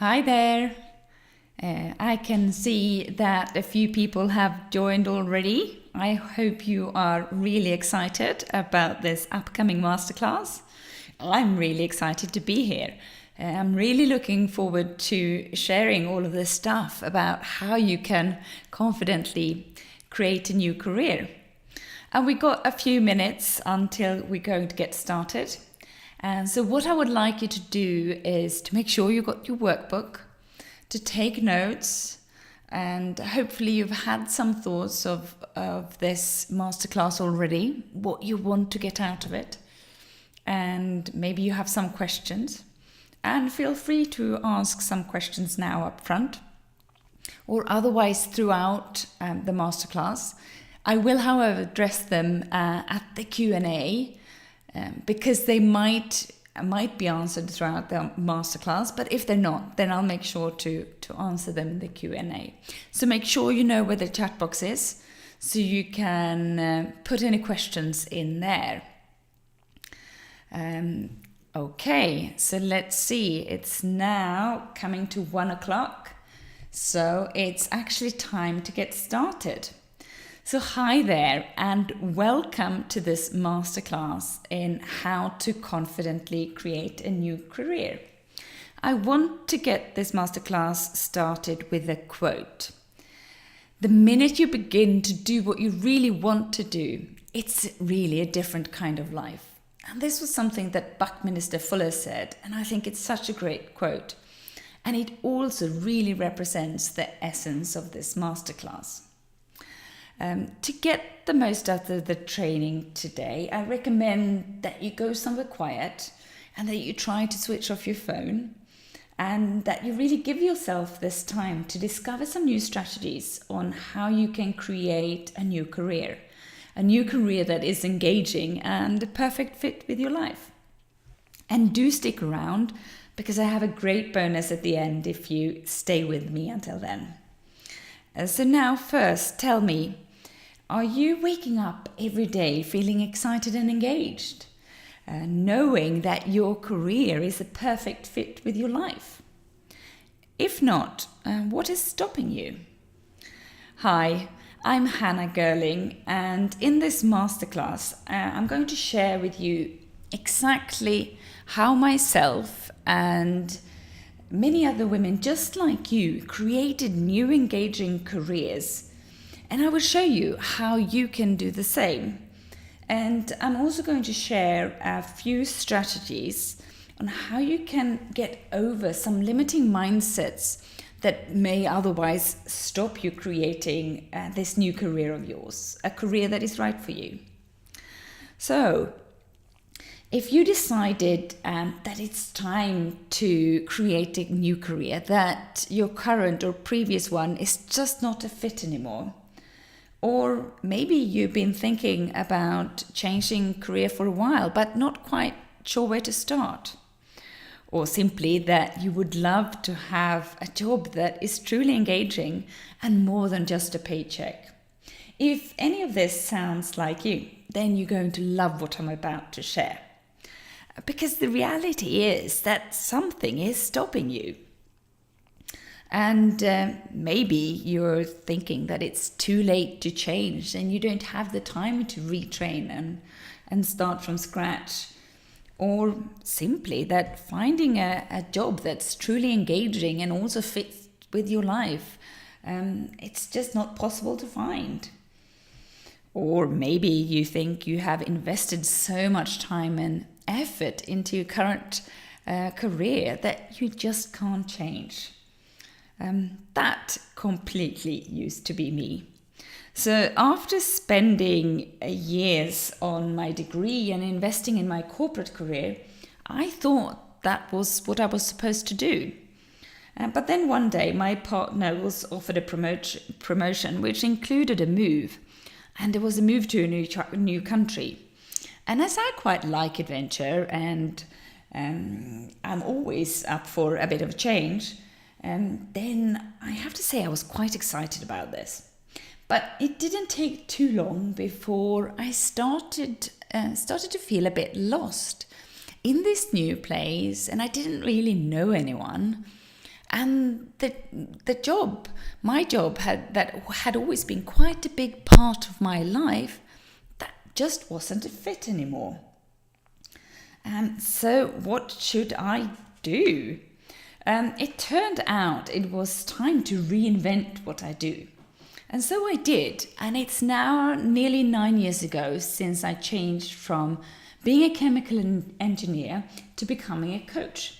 Hi there. I can see that a few people have joined already. I hope you are really excited about this upcoming masterclass. I'm really excited to be here. I'm really looking forward to sharing all of this stuff about how you can confidently create a new career. And we got a few minutes until we're going to get started. And so what I would like you to do is to make sure you got your workbook, to take notes, and hopefully you've had some thoughts of this masterclass already, what you want to get out of it, and maybe you have some questions. And feel free to ask some questions now up front, or otherwise throughout the masterclass. I will, however, address them at the Q&A, because they might be answered throughout the masterclass, but if they're not, then I'll make sure to answer them in the Q&A. So make sure you know where the chat box is, so you can put any questions in there. Okay, so let's see. It's now coming to 1 o'clock, so it's actually time to get started. So hi there, and welcome to this masterclass in how to confidently create a new career. I want to get this masterclass started with a quote. The minute you begin to do what you really want to do, it's really a different kind of life. And this was something that Buckminster Fuller said, and I think it's such a great quote. And it also really represents the essence of this masterclass. To get the most out of the training today, I recommend that you go somewhere quiet and that you try to switch off your phone and that you really give yourself this time to discover some new strategies on how you can create a new career that is engaging and a perfect fit with your life. And do stick around, because I have a great bonus at the end if you stay with me until then. So now first, tell me, are you waking up every day feeling excited and engaged, knowing that your career is a perfect fit with your life? If not, what is stopping you? Hi, I'm Hannah Gerling, and in this masterclass, I'm going to share with you exactly how myself and many other women just like you created new engaging careers. And I will show you how you can do the same. And I'm also going to share a few strategies on how you can get over some limiting mindsets that may otherwise stop you creating this new career of yours, a career that is right for you. So, if you decided that it's time to create a new career, that your current or previous one is just not a fit anymore, or maybe you've been thinking about changing career for a while, but not quite sure where to start. Or simply that you would love to have a job that is truly engaging and more than just a paycheck. If any of this sounds like you, then you're going to love what I'm about to share. Because the reality is that something is stopping you. And maybe you're thinking that it's too late to change and you don't have the time to retrain and start from scratch. Or simply that finding a job that's truly engaging and also fits with your life, it's just not possible to find. Or maybe you think you have invested so much time and effort into your current career that you just can't change. That completely used to be me. So after spending years on my degree and investing in my corporate career, I thought that was what I was supposed to do. But then one day my partner was offered a promotion which included a move. And it was a move to a new country. And as I quite like adventure and I'm always up for a bit of a change, then I have to say I was quite excited about this. But it didn't take too long before I started to feel a bit lost in this new place, and I didn't really know anyone. And my job had always been quite a big part of my life, that just wasn't a fit anymore. So what should I do? It turned out it was time to reinvent what I do. And so I did. And it's now nearly 9 years ago since I changed from being a chemical engineer to becoming a coach.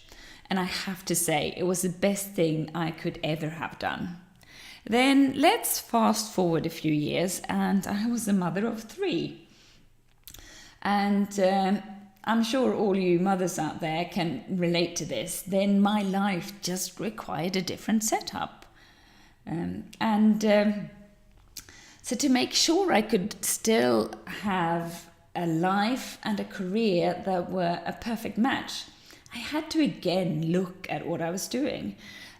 And I have to say, it was the best thing I could ever have done. Then let's fast forward a few years, and I was a mother of 3. And I'm sure all you mothers out there can relate to this. Then my life just required a different setup. So to make sure I could still have a life and a career that were a perfect match, I had to again look at what I was doing.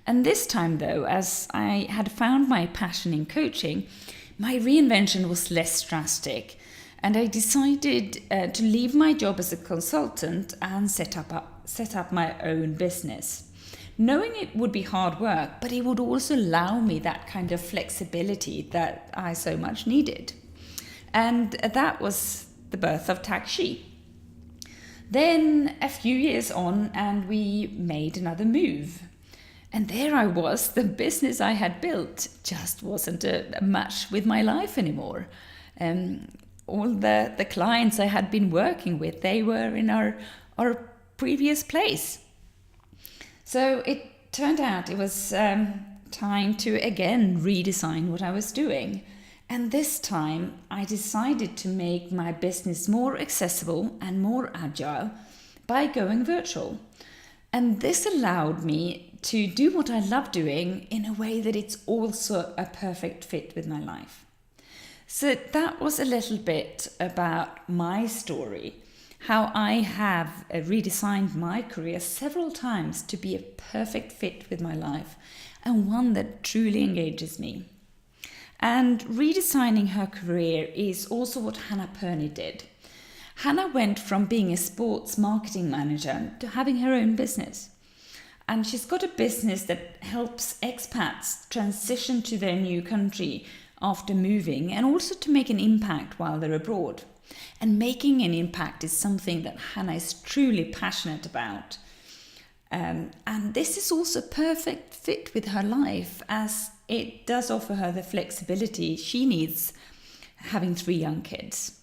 And this time, though, as I had found my passion in coaching, my reinvention was less drastic. And I decided to leave my job as a consultant and set up my own business. Knowing it would be hard work, but it would also allow me that kind of flexibility that I so much needed. And that was the birth of Taxi. Then a few years on, and we made another move. And there I was, the business I had built just wasn't a match with my life anymore. All the clients I had been working with, they were in our previous place. So it turned out it was time to again redesign what I was doing. And this time I decided to make my business more accessible and more agile by going virtual. And this allowed me to do what I love doing in a way that it's also a perfect fit with my life. So that was a little bit about my story, how I have redesigned my career several times to be a perfect fit with my life and one that truly engages me. And redesigning her career is also what Hannah Perney did. Hannah went from being a sports marketing manager to having her own business. And she's got a business that helps expats transition to their new country after moving, and also to make an impact while they're abroad. And making an impact is something that Hannah is truly passionate about. And this is also a perfect fit with her life, as it does offer her the flexibility she needs having 3 young kids.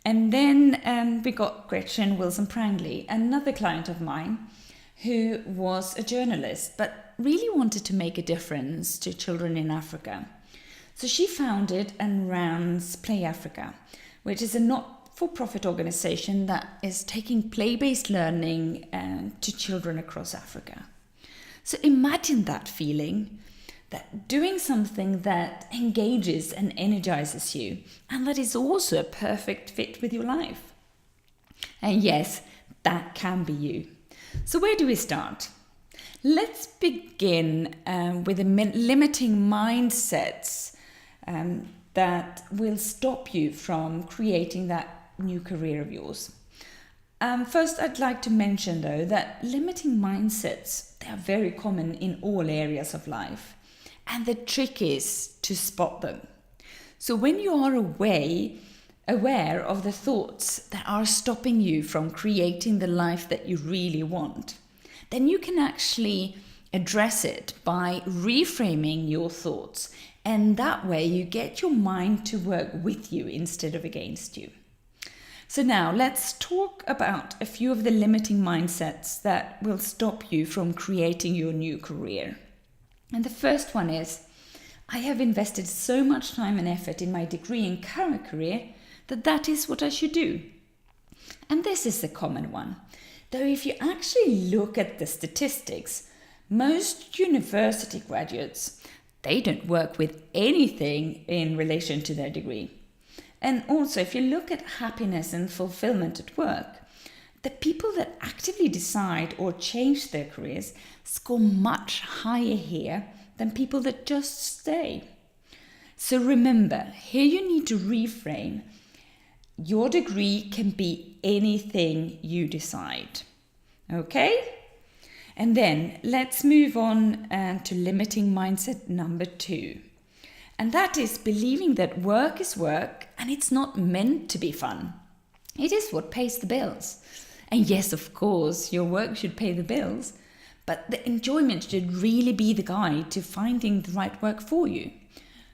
And then we got Gretchen Wilson-Prangley, another client of mine, who was a journalist but really wanted to make a difference to children in Africa. So she founded and runs Play Africa, which is a not-for-profit organization that is taking play-based learning to children across Africa. So imagine that feeling, that doing something that engages and energizes you, and that is also a perfect fit with your life. And yes, that can be you. So where do we start? Let's begin with the limiting mindsets that will stop you from creating that new career of yours. First, I'd like to mention, though, that limiting mindsets, they are very common in all areas of life. And the trick is to spot them. So when you are aware of the thoughts that are stopping you from creating the life that you really want, then you can actually address it by reframing your thoughts. And that way you get your mind to work with you instead of against you. So now let's talk about a few of the limiting mindsets that will stop you from creating your new career. And the first one is, I have invested so much time and effort in my degree and current career that is what I should do. And this is a common one. Though if you actually look at the statistics, most university graduates, they don't work with anything in relation to their degree. And also, if you look at happiness and fulfillment at work, the people that actively decide or change their careers score much higher here than people that just stay. So remember, here you need to reframe. Your degree can be anything you decide. Okay? And then let's move on to limiting mindset number 2. And that is believing that work is work and it's not meant to be fun. It is what pays the bills. And yes, of course, your work should pay the bills, but the enjoyment should really be the guide to finding the right work for you.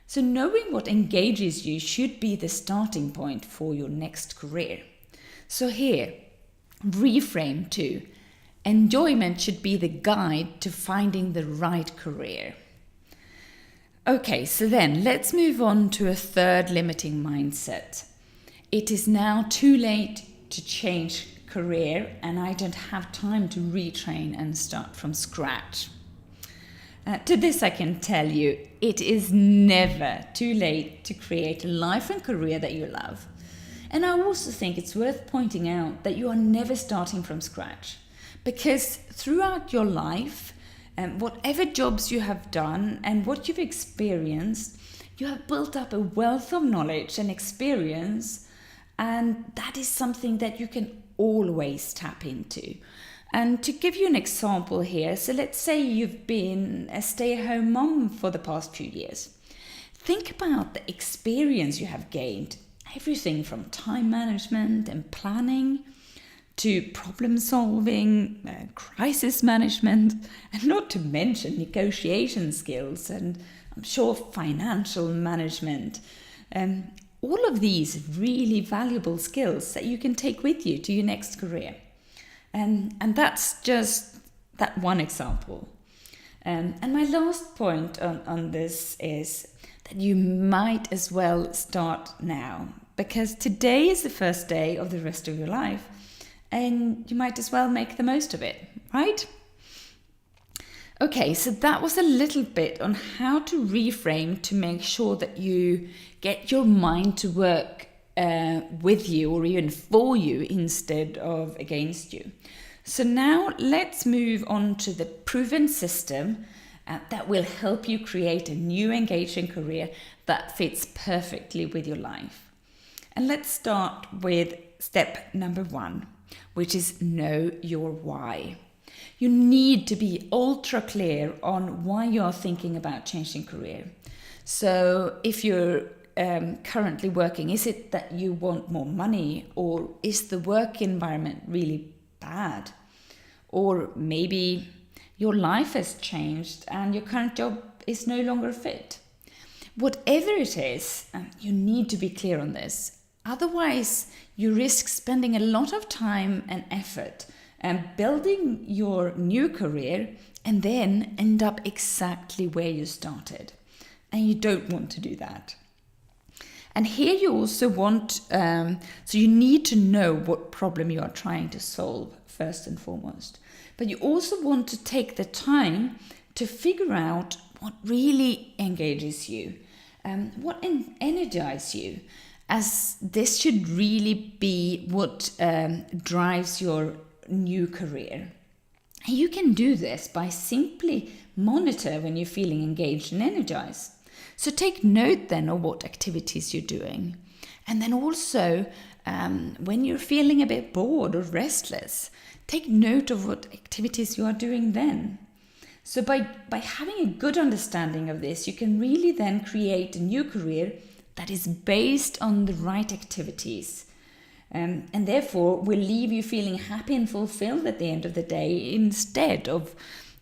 So knowing what engages you should be the starting point for your next career. So here, reframe to enjoyment should be the guide to finding the right career. Okay, so then let's move on to a third limiting mindset. It is now too late to change career and I don't have time to retrain and start from scratch. To this I can tell you, it is never too late to create a life and career that you love. And I also think it's worth pointing out that you are never starting from scratch, because throughout your life, whatever jobs you have done and what you've experienced, you have built up a wealth of knowledge and experience, and that is something that you can always tap into. And to give you an example here, so let's say you've been a stay-at-home mom for the past few years. Think about the experience you have gained, everything from time management and planning to problem solving, crisis management, and not to mention negotiation skills and I'm sure financial management. All of these really valuable skills that you can take with you to your next career. And that's just that one example. And my last point on this is that you might as well start now, because today is the first day of the rest of your life and you might as well make the most of it, right? Okay, so that was a little bit on how to reframe to make sure that you get your mind to work with you or even for you instead of against you. So now let's move on to the proven system that will help you create a new engaging career that fits perfectly with your life. And let's start with step number 1, which is know your why. You need to be ultra clear on why you are thinking about changing career. So if you're currently working, is it that you want more money, or is the work environment really bad? Or maybe your life has changed and your current job is no longer fit. Whatever it is, you need to be clear on this. Otherwise, you risk spending a lot of time and effort building your new career and then end up exactly where you started. And you don't want to do that. And here you also want, so you need to know what problem you are trying to solve first and foremost. But you also want to take the time to figure out what really engages you, what energizes you, as this should really be what drives your new career. And you can do this by simply monitor when you're feeling engaged and energized. So take note then of what activities you're doing. And then also when you're feeling a bit bored or restless, take note of what activities you are doing then. So by having a good understanding of this, you can really then create a new career that is based on the right activities. And therefore will leave you feeling happy and fulfilled at the end of the day, instead of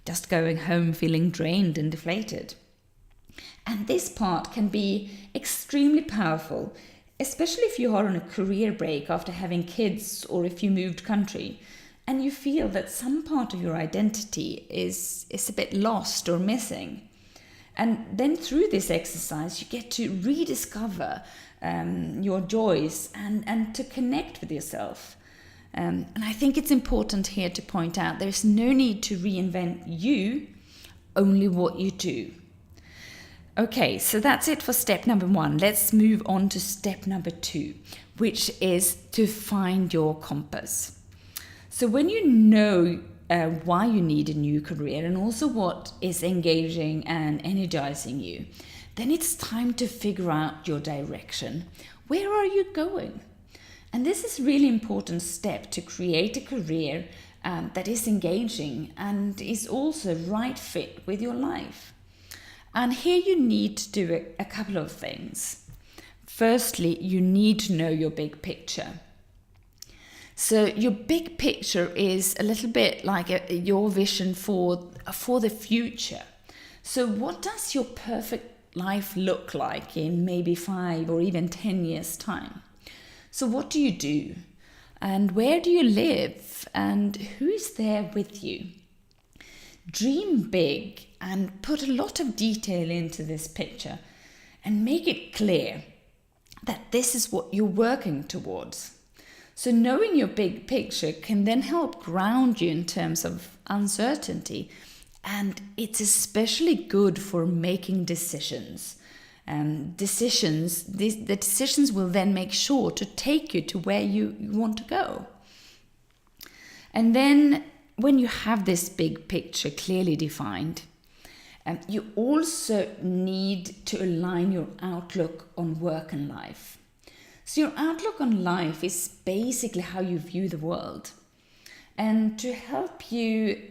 just going home feeling drained and deflated. And this part can be extremely powerful, especially if you are on a career break after having kids, or if you moved country and you feel that some part of your identity is a bit lost or missing. And then through this exercise, you get to rediscover your joys and to connect with yourself. And I think it's important here to point out there's no need to reinvent you, only what you do. Okay, so that's it for step number 1. Let's move on to step number 2, which is to find your compass. So when you know why you need a new career and also what is engaging and energizing you, then it's time to figure out your direction. Where are you going? And this is a really important step to create a career that is engaging and is also right fit with your life. And here you need to do a couple of things. Firstly, you need to know your big picture. So your big picture is a little bit like your vision for the future. So what does your perfect life look like in maybe 5 or even 10 years' time? So what do you do? And where do you live? And who is there with you? Dream big and put a lot of detail into this picture and make it clear that this is what you're working towards. So knowing your big picture can then help ground you in terms of uncertainty, and it's especially good for making decisions. The decisions will then make sure to take you to where you want to go. And then when you have this big picture clearly defined, you also need to align your outlook on work and life. So your outlook on life is basically how you view the world. And to help you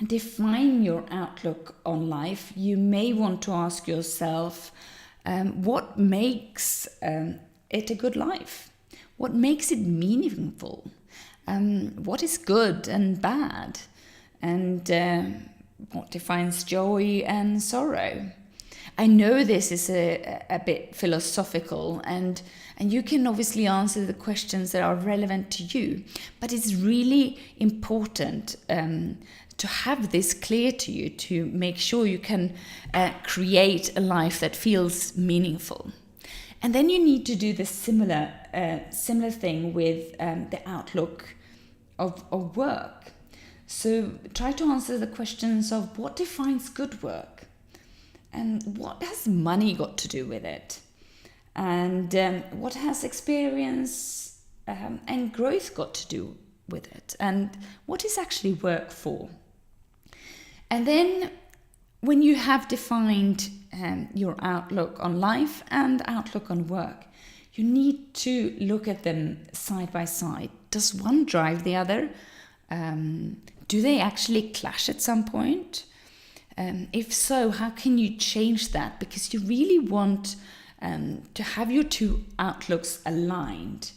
define your outlook on life, you may want to ask yourself, what makes it a good life? What makes it meaningful? What is good and bad? And what defines joy and sorrow? I know this is a bit philosophical, and you can obviously answer the questions that are relevant to you, but it's really important to have this clear to you to make sure you can create a life that feels meaningful. And then you need to do the similar thing with the outlook of work. So try to answer the questions of what defines good work, and what has money got to do with it, and what has experience and growth got to do with it, and what is actually work for. And then when you have defined your outlook on life and outlook on work, you need to look at them side by side. Does one drive the other? Do they actually clash at some point? If so, how can you change that? Because you really want to have your two outlooks aligned.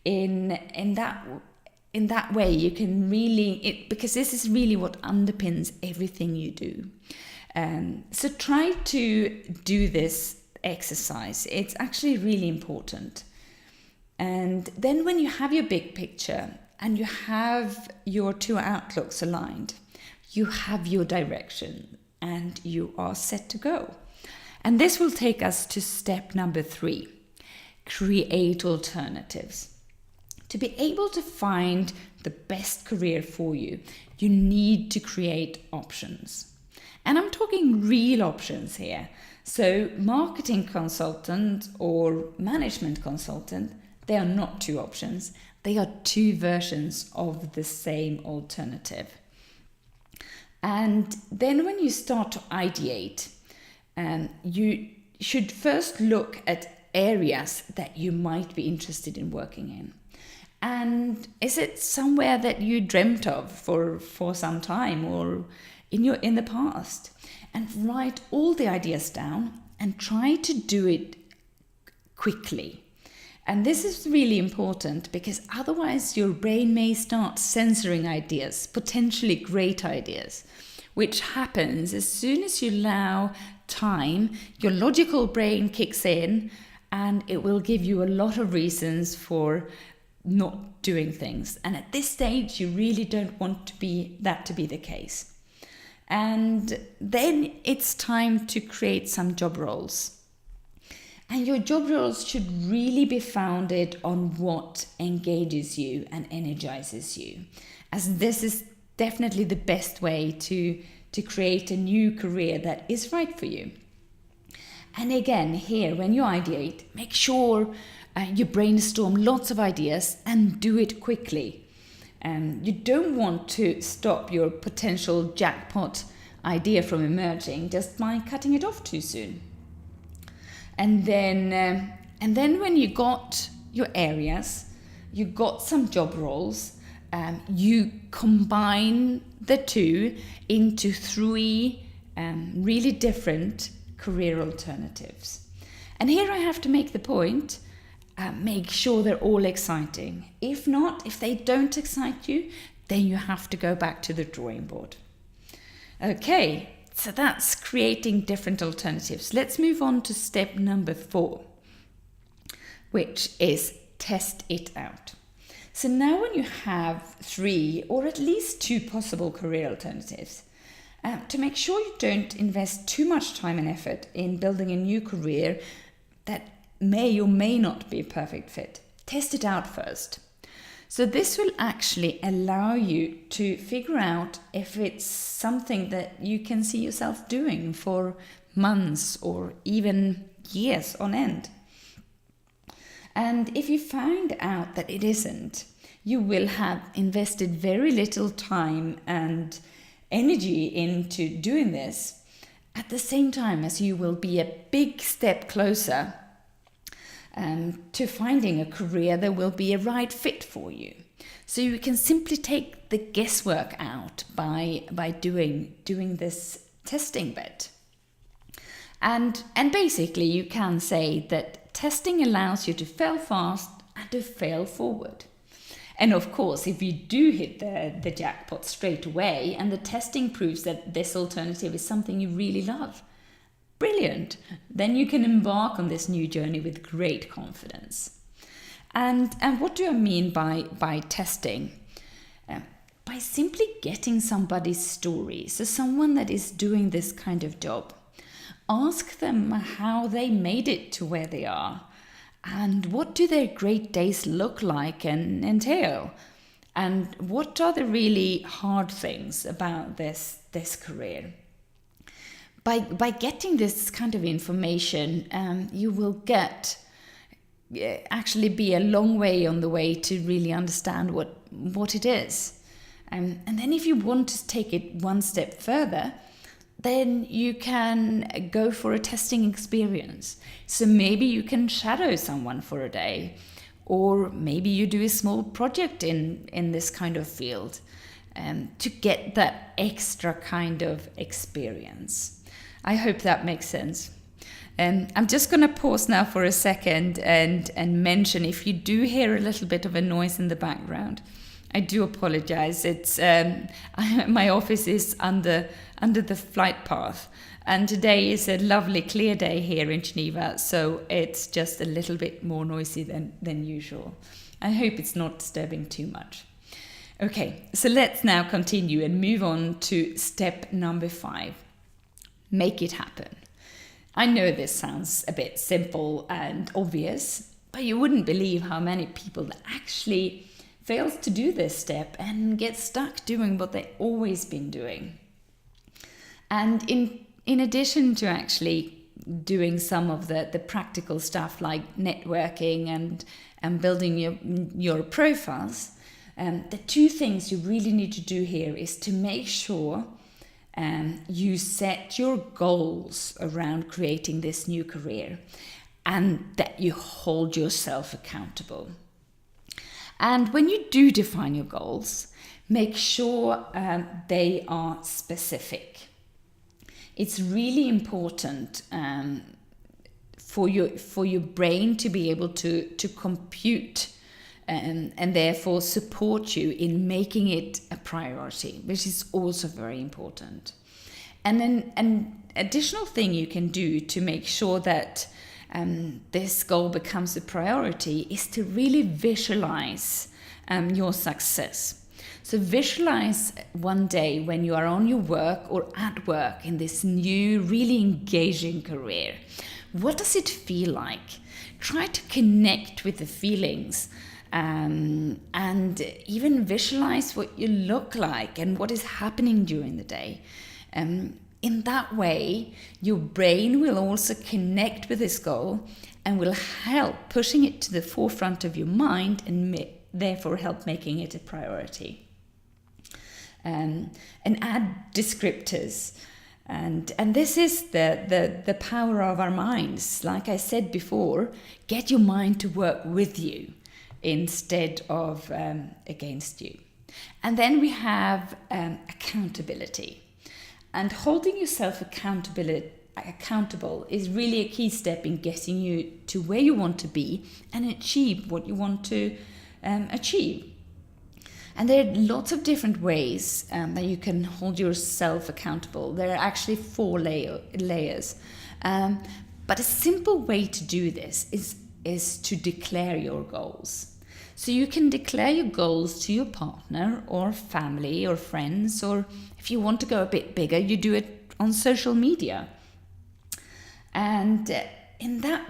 In that way, you can really, because this is really what underpins everything you do. So try to do this exercise. It's actually really important. And then when you have your big picture and you have your two outlooks aligned, you have your direction and you are set to go. And this will take us to step number 3, create alternatives. To be able to find the best career for you, you need to create options. And I'm talking real options here. So marketing consultant or management consultant, they are not two options. They are two versions of the same alternative. And then when you start to ideate, you should first look at areas that you might be interested in working in. And is it somewhere that you dreamt of for some time or in the past? And write all the ideas down and try to do it quickly. And this is really important because otherwise your brain may start censoring ideas, potentially great ideas, which happens as soon as you allow time, your logical brain kicks in and it will give you a lot of reasons for not doing things. And at this stage, you really don't want that to be the case. And then it's time to create some job roles. And your job roles should really be founded on what engages you and energizes you, as this is definitely the best way to create a new career that is right for you. And again, here, when you ideate, make sure you brainstorm lots of ideas and do it quickly. You don't want to stop your potential jackpot idea from emerging just by cutting it off too soon. And then when you got your areas, you got some job roles, you combine the two into three really different career alternatives. And here I have to make the point, make sure they're all exciting. If not, if they don't excite you, then you have to go back to the drawing board. Okay, so that's creating different alternatives. Let's move on to step number 4, which is test it out. So now when you have 3 or at least 2 possible career alternatives, to make sure you don't invest too much time and effort in building a new career that may or may not be a perfect fit, test it out first. So this will actually allow you to figure out if it's something that you can see yourself doing for months or even years on end. And if you find out that it isn't, you will have invested very little time and energy into doing this, at the same time as you will be a big step closer to finding a career that will be a right fit for you. So you can simply take the guesswork out by doing this testing bit. And basically you can say that testing allows you to fail fast and to fail forward. And of course, if you do hit the jackpot straight away and the testing proves that this alternative is something you really love, brilliant. Then you can embark on this new journey with great confidence. And what do I mean by testing? By simply getting somebody's story, so someone that is doing this kind of job. Ask them how they made it to where they are, and what do their great days look like and entail, and what are the really hard things about this career. By getting this kind of information, you will actually be a long way on the way to really understand what it is. And then if you want to take it one step further, then you can go for a testing experience. So maybe you can shadow someone for a day, or maybe you do a small project in this kind of field to get that extra kind of experience. I hope that makes sense. I'm just going to pause now for a second and mention, if you do hear a little bit of a noise in the background, I do apologize. It's my office is under the flight path, and today is a lovely clear day here in Geneva, so it's just a little bit more noisy than usual. I hope it's not disturbing too much. Okay, so let's now continue and move on to step number 5. Make it happen. I know this sounds a bit simple and obvious, but you wouldn't believe how many people actually fails to do this step and get stuck doing what they've always been doing. And in addition to actually doing some of the practical stuff like networking and building your profiles, the 2 things you really need to do here is to make sure you set your goals around creating this new career and that you hold yourself accountable. And when you do define your goals, make sure they are specific. It's really important for your brain to be able to compute and therefore support you in making it a priority, which is also very important. And then an additional thing you can do to make sure that this goal becomes a priority is to really visualize your success. So visualize one day when you are on your work or at work in this new, really engaging career. What does it feel like? Try to connect with the feelings and even visualize what you look like and what is happening during the day. In that way, your brain will also connect with this goal and will help pushing it to the forefront of your mind and therefore help making it a priority. And add descriptors. And this is the power of our minds. Like I said before, get your mind to work with you instead of against you. And then we have accountability. And holding yourself accountable is really a key step in getting you to where you want to be and achieve what you want to achieve. And there are lots of different ways that you can hold yourself accountable. There are actually 4 layers. But a simple way to do this is to declare your goals. So you can declare your goals to your partner or family or friends, or if you want to go a bit bigger, you do it on social media. And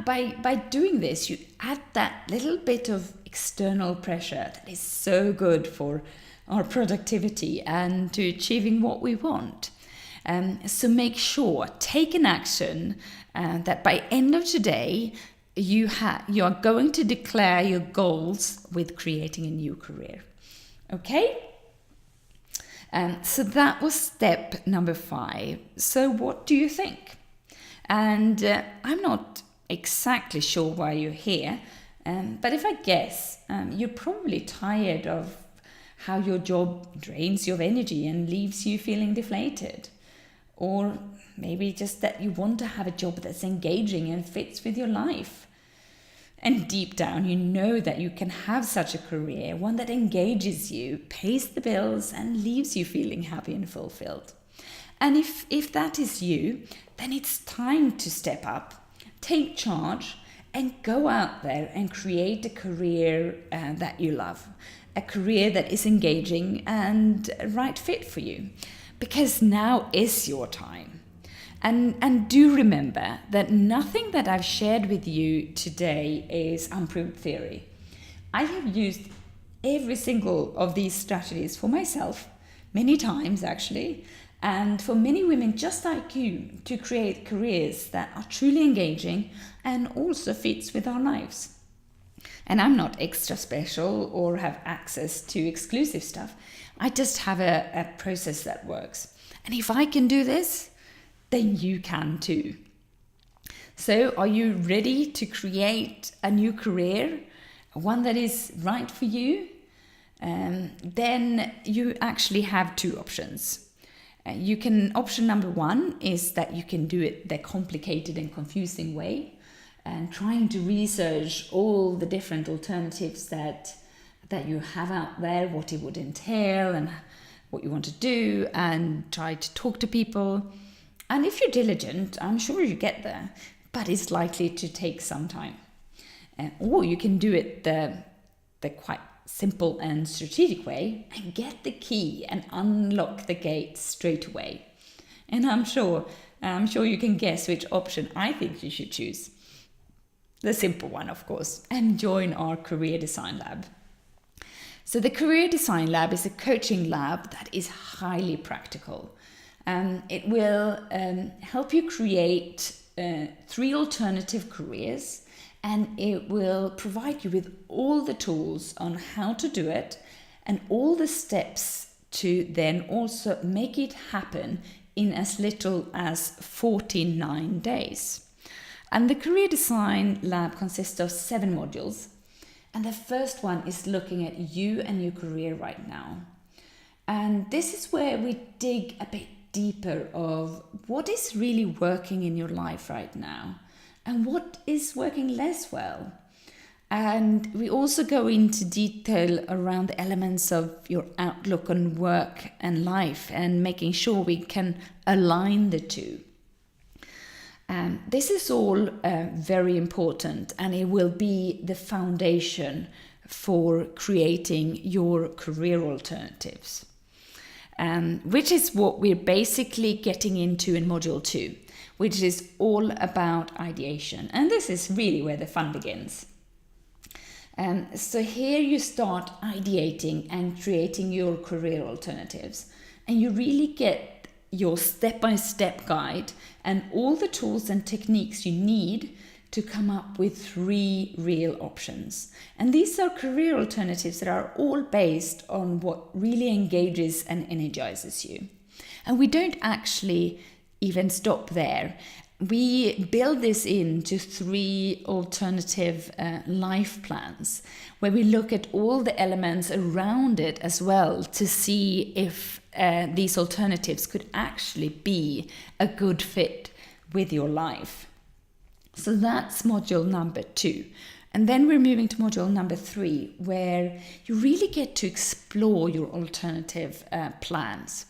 by doing this, you add that little bit of external pressure that is so good for our productivity and to achieving what we want. So make sure, take an action that by end of today, you are going to declare your goals with creating a new career. Okay? So that was step number 5. So what do you think? And I'm not exactly sure why you're here, but if I guess, you're probably tired of how your job drains your energy and leaves you feeling deflated. Or maybe just that you want to have a job that's engaging and fits with your life. And deep down, you know that you can have such a career, one that engages you, pays the bills, and leaves you feeling happy and fulfilled. And if that is you, then it's time to step up, take charge, and go out there and create a career that you love, a career that is engaging and a right fit for you. Because now is your time. And do remember that nothing that I've shared with you today is unproved theory. I have used every single of these strategies for myself, many times actually, and for many women just like you, to create careers that are truly engaging and also fits with our lives. And I'm not extra special or have access to exclusive stuff. I just have a process that works. And if I can do this, then you can too. So are you ready to create a new career, one that is right for you? Then you actually have 2 options. Option number 1 is that you can do it the complicated and confusing way, and trying to research all the different alternatives that you have out there, what it would entail and what you want to do, and try to talk to people. And if you're diligent, I'm sure you get there, but it's likely to take some time. Or you can do it the quite simple and strategic way and get the key and unlock the gate straight away. And I'm sure you can guess which option I think you should choose. The simple one, of course, and join our Career Design Lab. So the Career Design Lab is a coaching lab that is highly practical. It will help you create 3 alternative careers, and it will provide you with all the tools on how to do it and all the steps to then also make it happen in as little as 49 days. And the Career Design Lab consists of 7 modules. And the first one is looking at you and your career right now. And this is where we dig a bit deeper of what is really working in your life right now and what is working less well. And we also go into detail around the elements of your outlook on work and life and making sure we can align the 2. This is all very important, and it will be the foundation for creating your career alternatives, which is what we're basically getting into in Module 2, which is all about ideation. And this is really where the fun begins. So here you start ideating and creating your career alternatives, and you really get your step-by-step guide and all the tools and techniques you need to come up with 3 real options. And these are career alternatives that are all based on what really engages and energizes you. And we don't actually even stop there. we build this into 3 alternative life plans, where we look at all the elements around it as well to see if these alternatives could actually be a good fit with your life. So that's module number 2. And then we're moving to module number 3, where you really get to explore your alternative plans,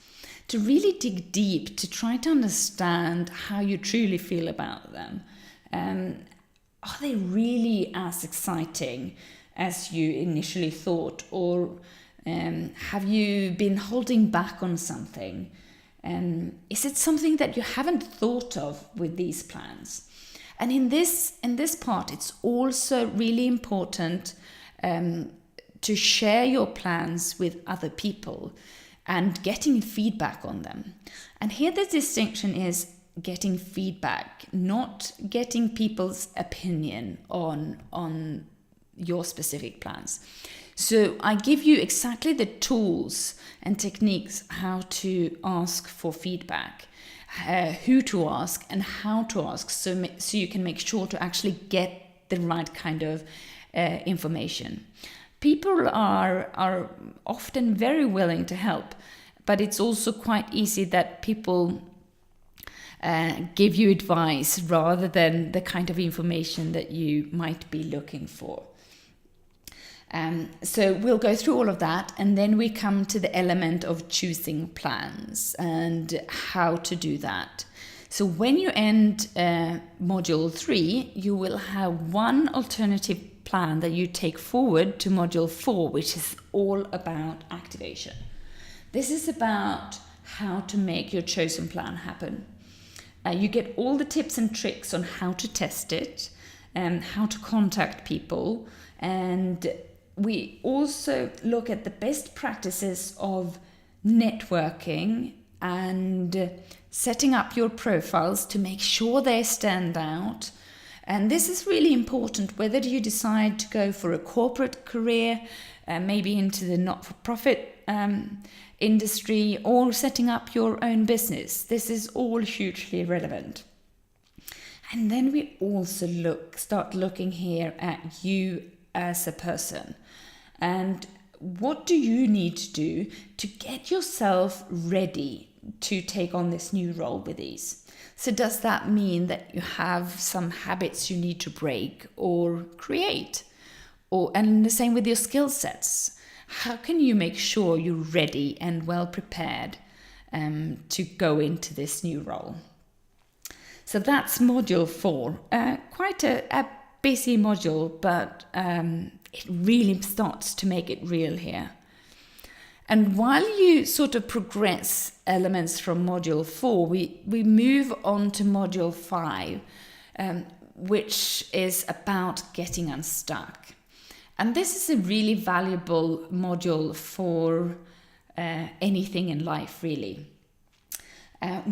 to really dig deep, to try to understand how you truly feel about them. Are they really as exciting as you initially thought? Or have you been holding back on something? Is it something that you haven't thought of with these plans? And in this part, it's also really important to share your plans with other people and getting feedback on them. And here the distinction is getting feedback, not getting people's opinion on your specific plans. So I give you exactly the tools and techniques how to ask for feedback, who to ask and how to ask, so you can make sure to actually get the right kind of information. People are often very willing to help, but it's also quite easy that people give you advice rather than the kind of information that you might be looking for. So we'll go through all of that, and then we come to the element of choosing plans and how to do that. So when you end module 3, you will have one alternative plan that you take forward to module 4, which is all about activation. This is about how to make your chosen plan happen. You get all the tips and tricks on how to test it and how to contact people, and we also look at the best practices of networking and setting up your profiles to make sure they stand out. And this is really important whether you decide to go for a corporate career, maybe into the not-for-profit industry, or setting up your own business. This is all hugely relevant. And then we also start looking here at you as a person. And what do you need to do to get yourself ready to take on this new role with ease? So does that mean that you have some habits you need to break or create? And the same with your skill sets. How can you make sure you're ready and well prepared to go into this new role? So that's module 4. Quite a busy module, but it really starts to make it real here. And while you sort of progress elements from module 4, we move on to module 5, which is about getting unstuck. And this is a really valuable module for anything in life, really.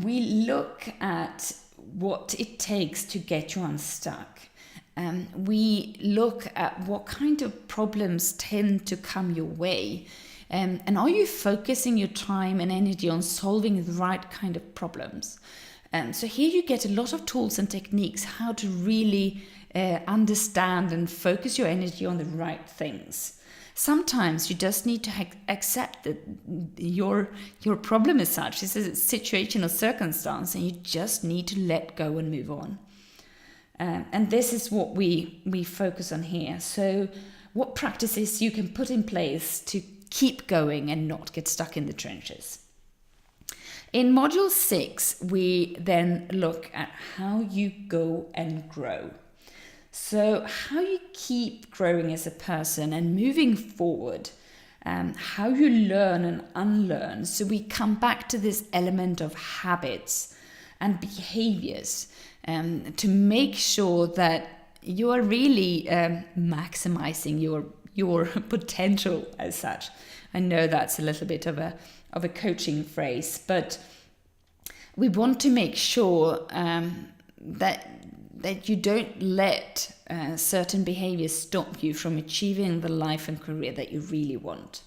We look at what it takes to get you unstuck. We look at what kind of problems tend to come your way. And are you focusing your time and energy on solving the right kind of problems? So here you get a lot of tools and techniques how to really understand and focus your energy on the right things. Sometimes you just need to accept that your problem is such. It's a situation or circumstance, and you just need to let go and move on. And this is what we focus on here. So what practices you can put in place to keep going and not get stuck in the trenches. In module 6, we then look at how you go and grow. So how you keep growing as a person and moving forward, how you learn and unlearn. So we come back to this element of habits and behaviors to make sure that you are really maximizing your potential as such. I know that's a little bit of a coaching phrase, but we want to make sure that you don't let certain behaviors stop you from achieving the life and career that you really want.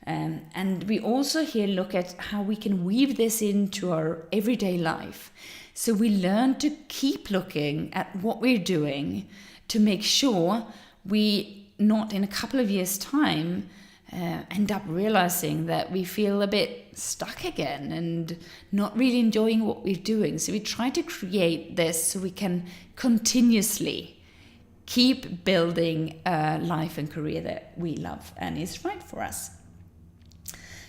And we also here look at how we can weave this into our everyday life. So we learn to keep looking at what we're doing to make sure we not in a couple of years' time end up realizing that we feel a bit stuck again and not really enjoying what we're doing. So we try to create this so we can continuously keep building a life and career that we love and is right for us.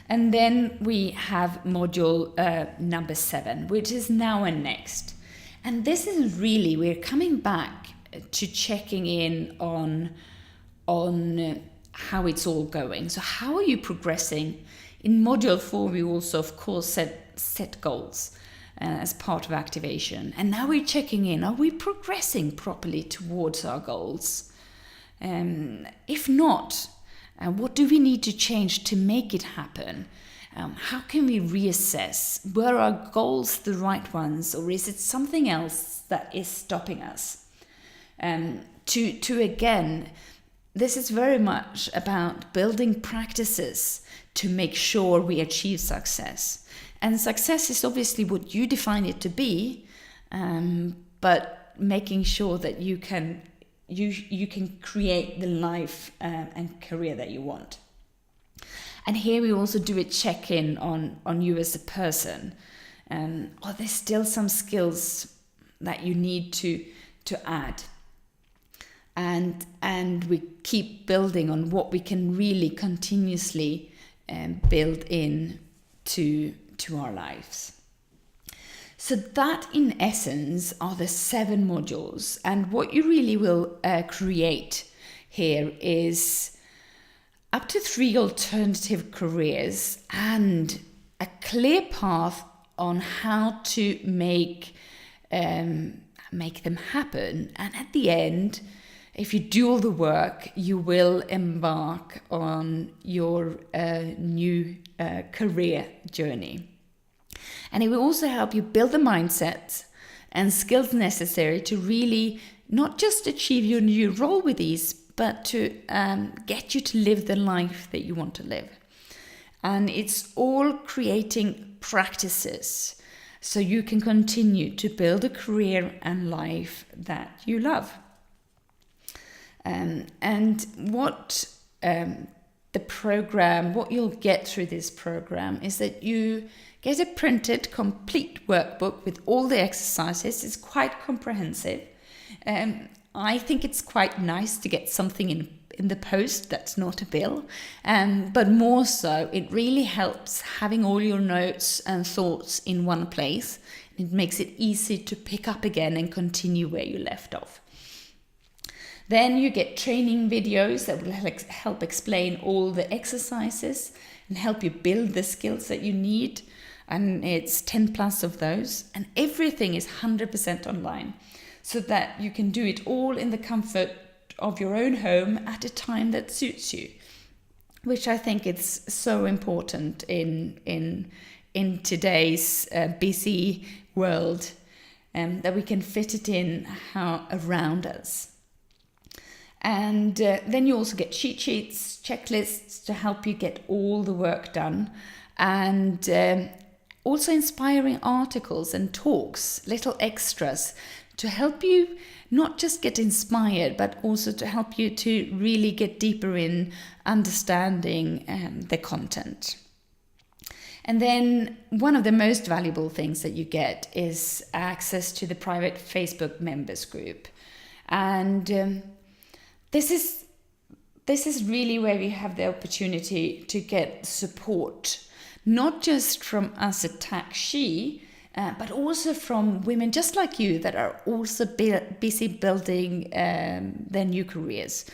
And then we have module number 7, which is now and next. And this is really, we're coming back to checking in on how it's all going. So how are you progressing? In module 4, we also, of course, set goals as part of activation. And now we're checking in, are we progressing properly towards our goals? If not, what do we need to change to make it happen? How can we reassess? Were our goals the right ones, or is it something else that is stopping us? Again, this is very much about building practices to make sure we achieve success. And success is obviously what you define it to be, but making sure that you can create the life and career that you want. And here we also do a check-in on you as a person. Are there still some skills that you need to add? And we keep building on what we can really continuously build in to our lives. So that in essence are the 7 modules. And what you really will create here is up to 3 alternative careers and a clear path on how to make them happen. And at the end, if you do all the work, you will embark on your new career journey. And it will also help you build the mindset and skills necessary to really not just achieve your new role with ease, but to get you to live the life that you want to live. And it's all creating practices so you can continue to build a career and life that you love. And what you'll get through this program is that you get a printed, complete workbook with all the exercises. It's quite comprehensive. I think it's quite nice to get something in the post that's not a bill. But more so, it really helps having all your notes and thoughts in one place. It makes it easy to pick up again and continue where you left off. Then you get training videos that will help explain all the exercises and help you build the skills that you need. And it's 10 plus of those. And everything is 100% online so that you can do it all in the comfort of your own home at a time that suits you, which I think is so important in today's busy world, that we can fit it in around us. And then you also get cheat sheets, checklists to help you get all the work done, and also inspiring articles and talks, little extras to help you not just get inspired, but also to help you to really get deeper in understanding the content. And then one of the most valuable things that you get is access to the private Facebook members group. And this is really where we have the opportunity to get support, not just from us at TAC-SHE, but also from women just like you that are also busy building their new careers.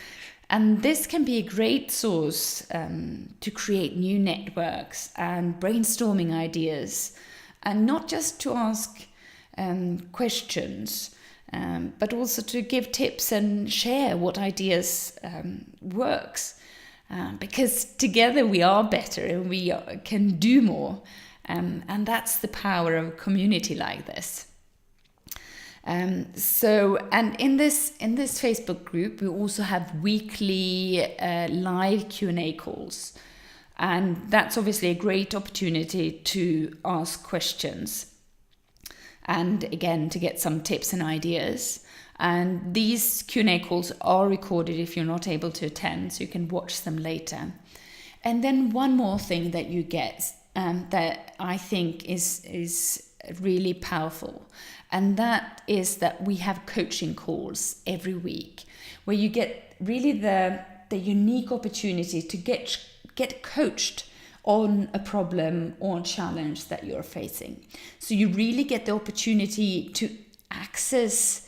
And this can be a great source to create new networks and brainstorming ideas, and not just to ask questions, but also to give tips and share what ideas works. Because together we are better and we can do more. And that's the power of a community like this. And in this Facebook group, we also have weekly live Q&A calls. And that's obviously a great opportunity to ask questions and again to get some tips and ideas. And these Q&A calls are recorded if you're not able to attend, so you can watch them later. And then one more thing that you get that I think is really powerful, and that is that we have coaching calls every week where you get really the unique opportunity to get coached on a problem or challenge that you're facing. So you really get the opportunity to access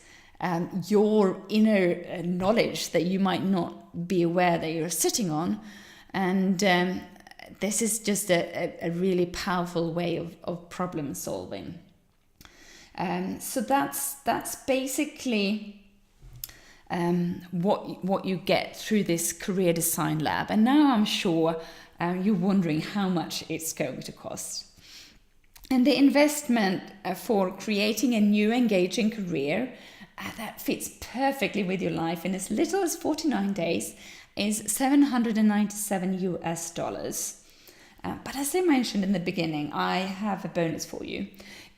your inner knowledge that you might not be aware that you're sitting on. And this is just a really powerful way of problem solving. So that's basically what you get through this career design lab. And now I'm sure you're wondering how much it's going to cost. And the investment for creating a new engaging career that fits perfectly with your life in as little as 49 days is $797. But as I mentioned in the beginning, I have a bonus for you.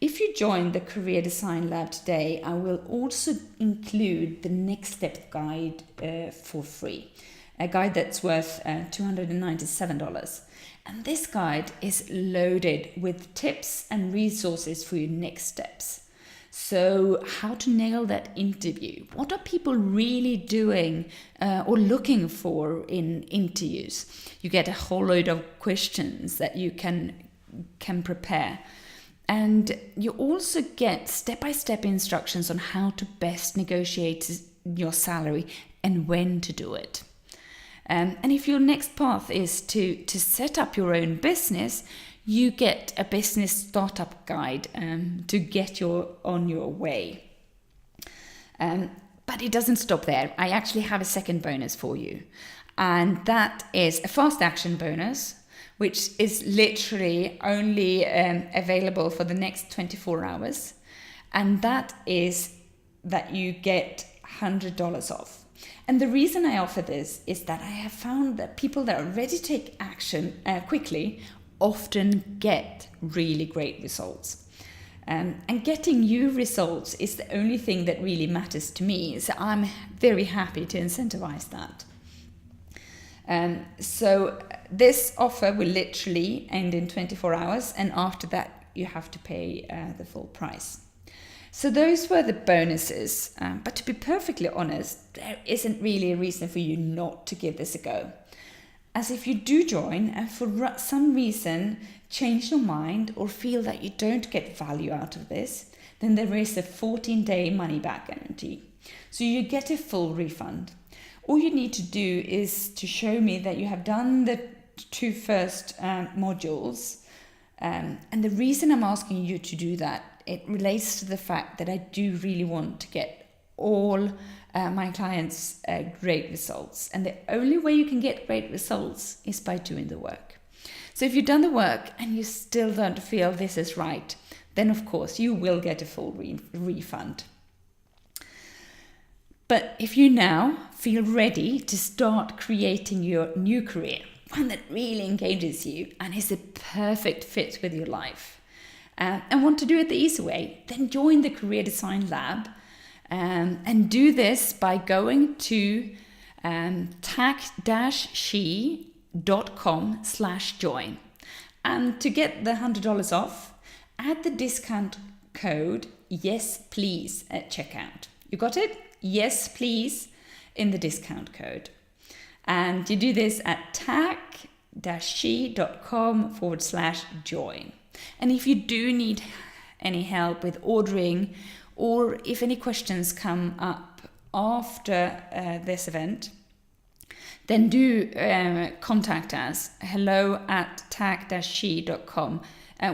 If you join the Career Design Lab today, I will also include the Next Step guide for free, a guide that's worth $297. And this guide is loaded with tips and resources for your next steps. So how to nail that interview. What are people really doing or looking for in interviews? You get a whole load of questions that you can prepare. And you also get step-by-step instructions on how to best negotiate your salary and when to do it. And if your next path is to set up your own business, you get a business startup guide to get on your way. But it doesn't stop there. I actually have a second bonus for you. And that is a fast action bonus, which is literally only available for the next 24 hours. And that is that you get $100 off. And the reason I offer this is that I have found that people that are ready to take action quickly often get really great results. And getting new results is the only thing that really matters to me. So I'm very happy to incentivize that. So this offer will literally end in 24 hours. And after that, you have to pay the full price. So those were the bonuses. But to be perfectly honest, there isn't really a reason for you not to give this a go. As if you do join and for some reason change your mind or feel that you don't get value out of this, then there is a 14-day money-back guarantee. So you get a full refund. All you need to do is to show me that you have done the 2 first modules. And the reason I'm asking you to do that, it relates to the fact that I do really want to get all my clients great results. And the only way you can get great results is by doing the work. So if you've done the work and you still don't feel this is right, then of course you will get a full refund. But if you now feel ready to start creating your new career, one that really engages you and is a perfect fit with your life, and want to do it the easy way, then join the Career Design Lab. And do this by going to tac-she.com/join. And to get the $100 off, add the discount code yes please at checkout. You got it? Yes please in the discount code. And you do this at tac-she.com/join. And if you do need any help with ordering, or if any questions come up after this event, then do contact us, hello@tac-she.com.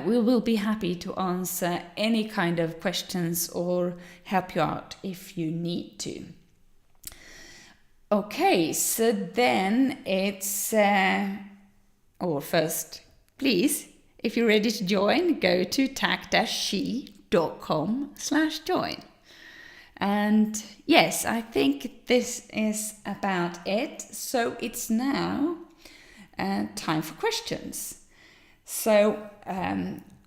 We will be happy to answer any kind of questions or help you out if you need to. Okay, so then it's, or first, please, if you're ready to join, go to tac-she.com/join. And yes, I think this is about it. So it's now time for questions. So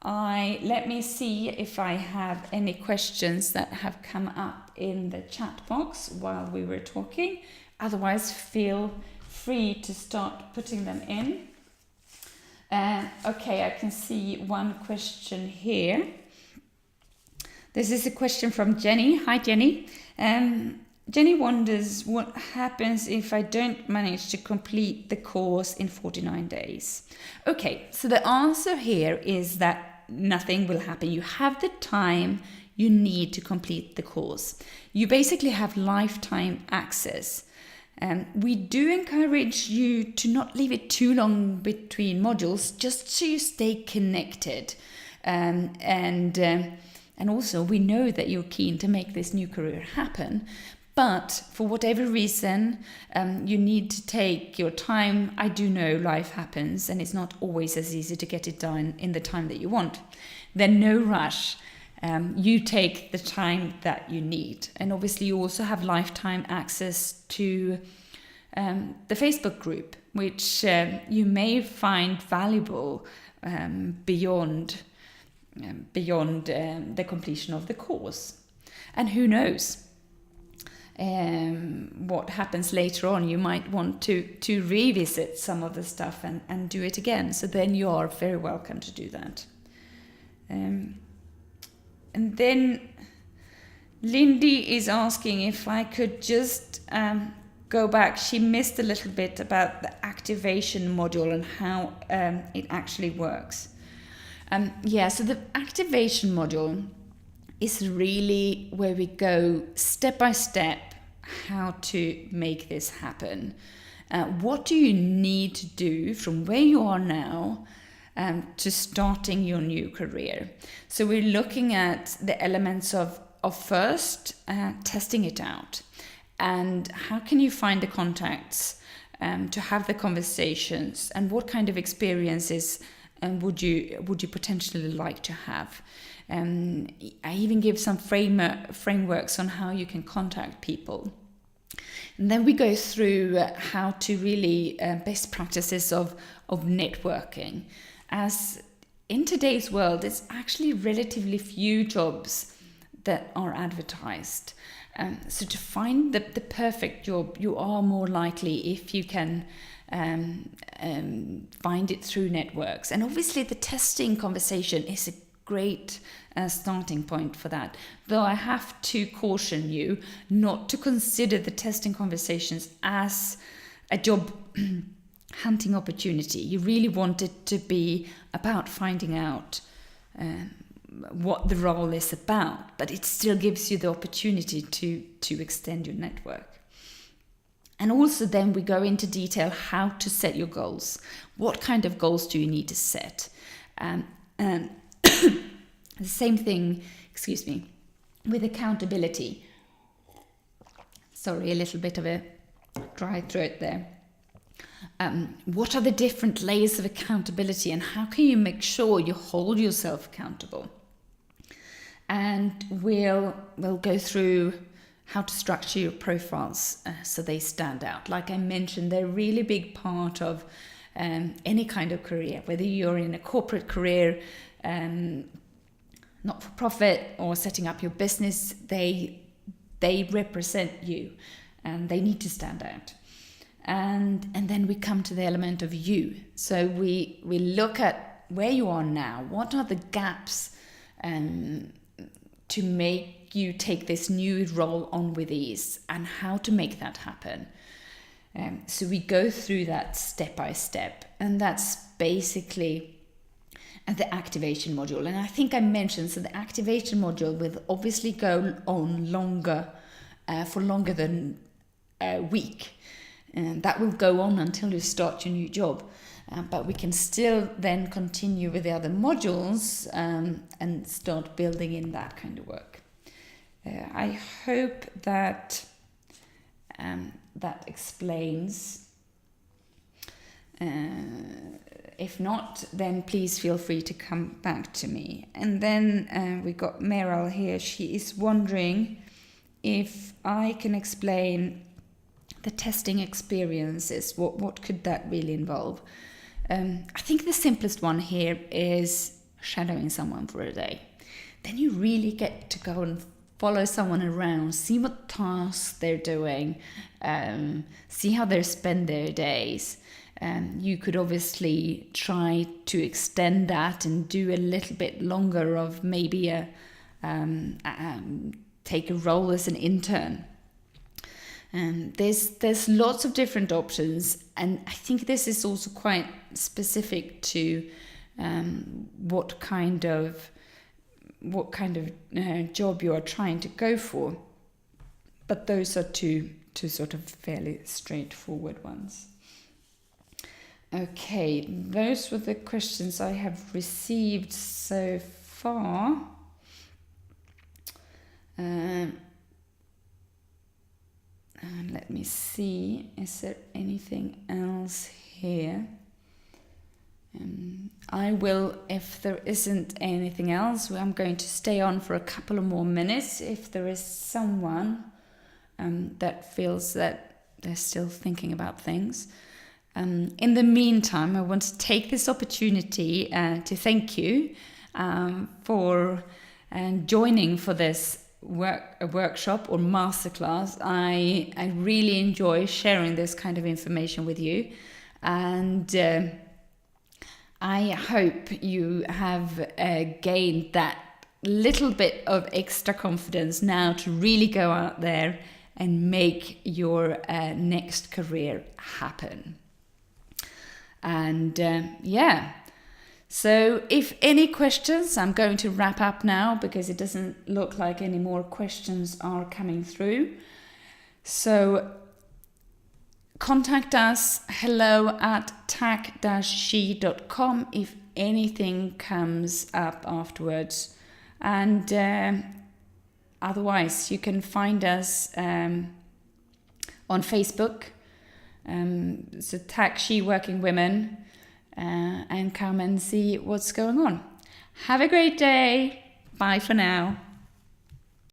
let me see if I have any questions that have come up in the chat box while we were talking. Otherwise, feel free to start putting them in. Okay, I can see one question here. This is a question from Jenny. Hi, Jenny. Jenny wonders what happens if I don't manage to complete the course in 49 days. Okay, so the answer here is that nothing will happen. You have the time you need to complete the course. You basically have lifetime access. We do encourage you to not leave it too long between modules, just so you stay connected. And also we know that you're keen to make this new career happen. But for whatever reason, you need to take your time. I do know life happens and it's not always as easy to get it done in the time that you want. Then no rush. You take the time that you need. And obviously you also have lifetime access to the Facebook group, which you may find valuable beyond the completion of the course. And who knows? What happens later on, you might want to revisit some of the stuff and do it again. So then you are very welcome to do that. And then Lindy is asking if I could just go back. She missed a little bit about the activation module and how it actually works. So the activation module is really where we go step by step how to make this happen. What do you need to do from where you are now to starting your new career? So we're looking at the elements of first testing it out, and how can you find the contacts to have the conversations, and what kind of experiences would you potentially like to have. I even give some frameworks on how you can contact people. And then we go through how to really best practices of networking. As in today's world, it's actually relatively few jobs that are advertised. So to find the perfect job, you are more likely if you can find it through networks. And obviously the testing conversation is a great starting point for that. Though I have to caution you not to consider the testing conversations as a job hunting opportunity. You really want it to be about finding out what the role is about, but it still gives you the opportunity to extend your network. And also then we go into detail how to set your goals. What kind of goals do you need to set? And the same thing, with accountability. Sorry, a little bit of a dry throat there. What are the different layers of accountability, and how can you make sure you hold yourself accountable? And we'll go through how to structure your profiles so they stand out. Like I mentioned, they're a really big part of any kind of career, whether you're in a corporate career, not-for-profit, or setting up your business. They represent you and they need to stand out. And then we come to the element of you. So we look at where you are now. What are the gaps to make you take this new role on with ease, and how to make that happen. So we go through that step by step, and that's basically the activation module. And I think I mentioned, so the activation module will obviously go on for longer than a week. And that will go on until you start your new job. But we can still then continue with the other modules and start building in that kind of work. I hope that that explains. If not, then please feel free to come back to me. And then we got Meryl here. She is wondering if I can explain the testing experiences, what could that really involve? I think the simplest one here is shadowing someone for a day. Then you really get to go and follow someone around, see what tasks they're doing, see how they spend their days. You could obviously try to extend that and do a little bit longer of maybe take a role as an intern. There's lots of different options, and I think this is also quite specific to what kind of job you are trying to go for. But those are two sort of fairly straightforward ones. Okay, those were the questions I have received so far. And let me see, is there anything else here? I will, if there isn't anything else, I'm going to stay on for a couple of more minutes. If there is someone that feels that they're still thinking about things. In the meantime, I want to take this opportunity to thank you for joining for this workshop or masterclass. I really enjoy sharing this kind of information with you, and I hope you have gained that little bit of extra confidence now to really go out there and make your next career happen. And so if any questions, I'm going to wrap up now because it doesn't look like any more questions are coming through. So contact us, hello@tac-she.com if anything comes up afterwards. And otherwise, you can find us on Facebook. So TAC-SHE Working Women, and come and see what's going on. Have a great day. Bye for now.